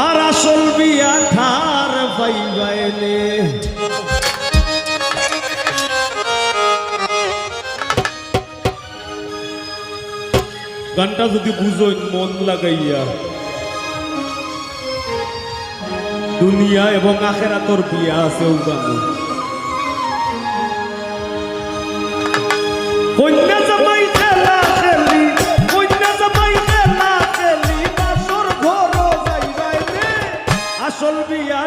আর আসল বিয়া ঠার পাইবাইলে গানটা যদি বুঝো মন লাগাইয়া দুনিয়া এবং আখেরাতর বিয়া আছে ও গান কন্যা জামাই খেলা খেলি কন্যা জামাই খেলা খেলি বাসর ঘর যাইবাইলে আসল বিয়া